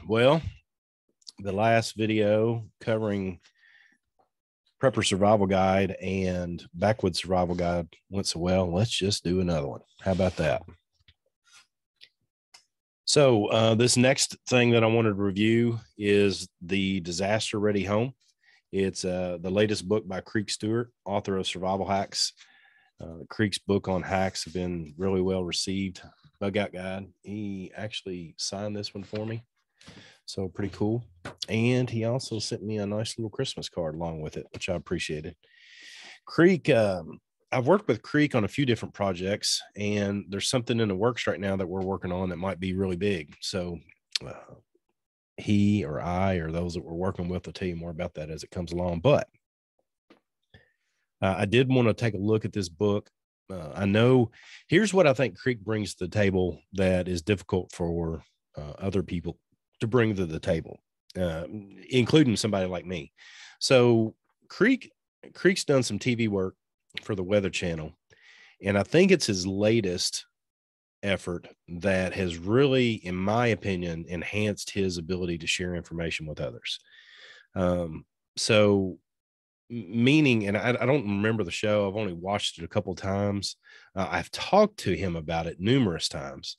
Well, the last video covering Prepper Survival Guide and Backwoods Survival Guide went so well. Let's just do another one. How about that? So this next thing that I wanted to review is the Disaster Ready Home. It's the latest book by Stewart, author of Survival Hacks. Creek's book on hacks have been really well received. Bug Out Guide. He actually signed this one for me. So pretty cool. And he also sent me a nice little Christmas card along with it, which I appreciated. Creek, I've worked with Creek on a few different projects, and there's something in the works right now that we're working on that might be really big. So he or I or those that we're working with will tell you more about that as it comes along. But I did want to take a look at this book. I know here's what I think Creek brings to the table that is difficult for other people to bring to the table, including somebody like me. So Creek's done some TV work for the Weather Channel, and I think it's his latest effort that has really, in my opinion, enhanced his ability to share information with others. So meaning, and I don't remember the show. I've only watched it a couple of times. I've talked to him about it numerous times,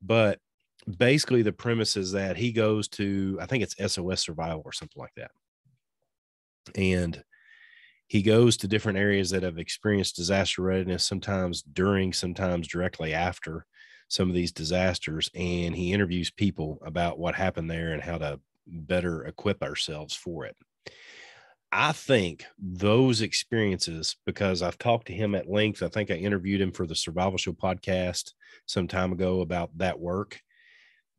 but basically the premise is that he goes to, I think it's SOS Survival or something like that. And he goes to different areas that have experienced disaster readiness, sometimes during, sometimes directly after some of these disasters. And he interviews people about what happened there and how to better equip ourselves for it. I think those experiences, because I've talked to him at length, I think I interviewed him for the Survival Show podcast some time ago about that work.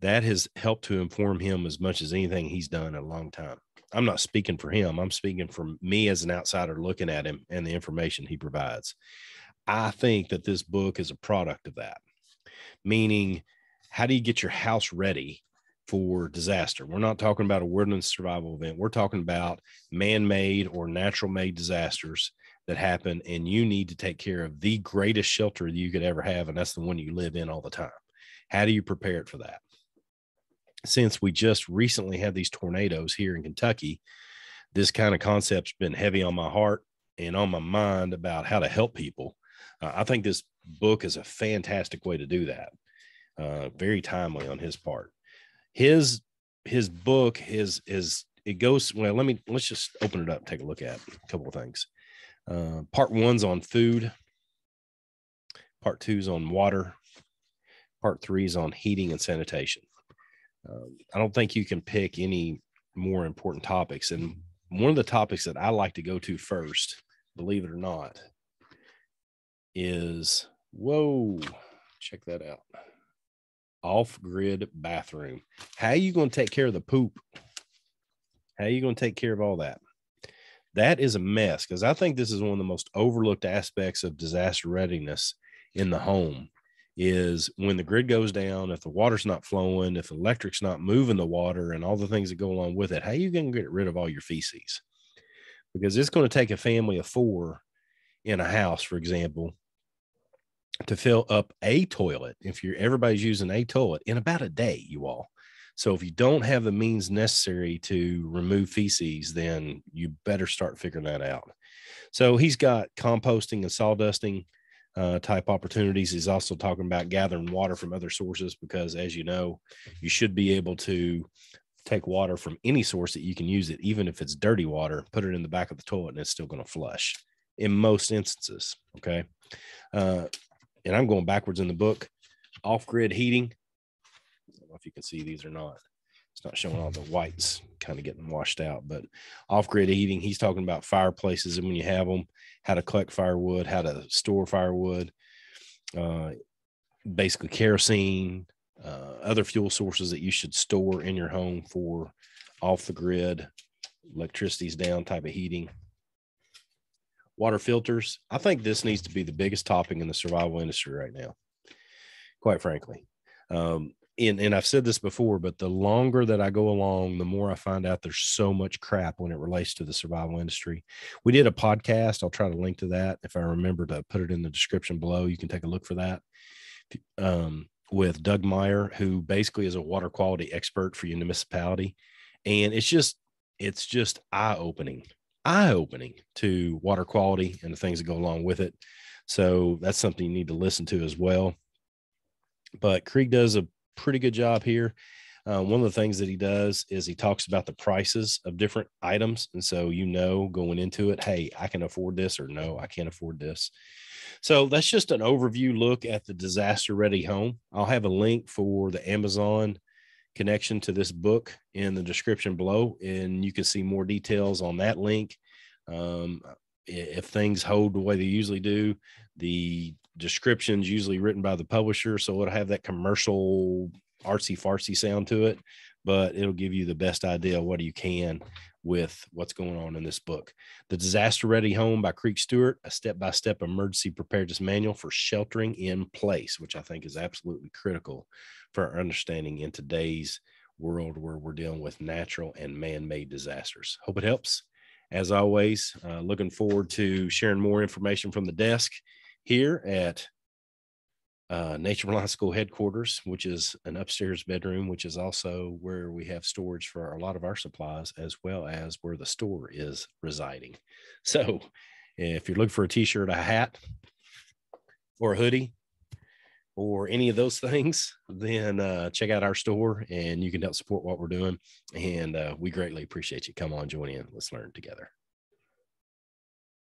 That has helped to inform him as much as anything he's done in a long time. I'm not speaking for him. I'm speaking for me as an outsider looking at him and the information he provides. I think that this book is a product of that, meaning how do you get your house ready for disaster? We're not talking about a wilderness survival event. We're talking about man-made or natural-made disasters that happen, and you need to take care of the greatest shelter you could ever have, and that's the one you live in all the time. How do you prepare for that? Since we just recently had these tornadoes here in Kentucky, this kind of concept's been heavy on my heart and on my mind about how to help people. I think this book is a fantastic way to do that. Very timely on his part. His book is it goes, well, let's just open it up, take a look at a couple of things. Part 1's on food. Part 2's on water. Part 3's on heating and sanitation. I don't think you can pick any more important topics. And one of the topics that I like to go to first, believe it or not, is, whoa, check that out. Off-grid bathroom. How are you going to take care of the poop? How are you going to take care of all that? That is a mess, because I think this is one of the most overlooked aspects of disaster readiness in the home is when the grid goes down, if the water's not flowing, if the electric's not moving the water and all the things that go along with it, how are you going to get rid of all your feces? Because it's going to take a family of 4 in a house, for example, to fill up a toilet, if everybody's using a toilet, in about a day, you all. So if you don't have the means necessary to remove feces, then you better start figuring that out. So he's got composting and sawdusting type opportunities. He's also talking about gathering water from other sources, because as you know, you should be able to take water from any source that you can use it, even if it's dirty water, put it in the back of the toilet and it's still going to flush in most instances. Okay. And I'm going backwards in the book. Off-grid heating. I don't know if you can see these or not. It's not showing all the whites kind of getting washed out, but off-grid heating, he's talking about fireplaces and when you have them, how to collect firewood, how to store firewood, basically kerosene, other fuel sources that you should store in your home for off the grid, electricity's down type of heating. Water filters. I think this needs to be the biggest topic in the survival industry right now, quite frankly. And I've said this before, but the longer that I go along, the more I find out there's so much crap when it relates to the survival industry. We did a podcast. I'll try to link to that. If I remember to put it in the description below, you can take a look for that. with Doug Meyer, who basically is a water quality expert for your municipality. And it's just eye-opening to water quality and the things that go along with it. So that's something you need to listen to as well. But Krieg does a pretty good job here. One of the things that he does is he talks about the prices of different items. And so, going into it, hey, I can afford this, or no, I can't afford this. So that's just an overview look at the disaster ready home. I'll have a link for the Amazon connection to this book in the description below, and you can see more details on that link. If things hold the way they usually do, the description's usually written by the publisher, so it'll have that commercial artsy fartsy sound to it, but it'll give you the best idea of what you can with what's going on in this book. The Disaster Ready Home by Krieg Stewart, a step-by-step emergency preparedness manual for sheltering in place, which I think is absolutely critical for our understanding in today's world where we're dealing with natural and man-made disasters. Hope it helps. As always, looking forward to sharing more information from the desk here at Nature Reliance School headquarters, which is an upstairs bedroom, which is also where we have storage for a lot of our supplies, as well as where the store is residing. So if you're looking for a t-shirt, a hat, or a hoodie, or any of those things, then check out our store and you can help support what we're doing. And we greatly appreciate you. Come on, join in. Let's learn together.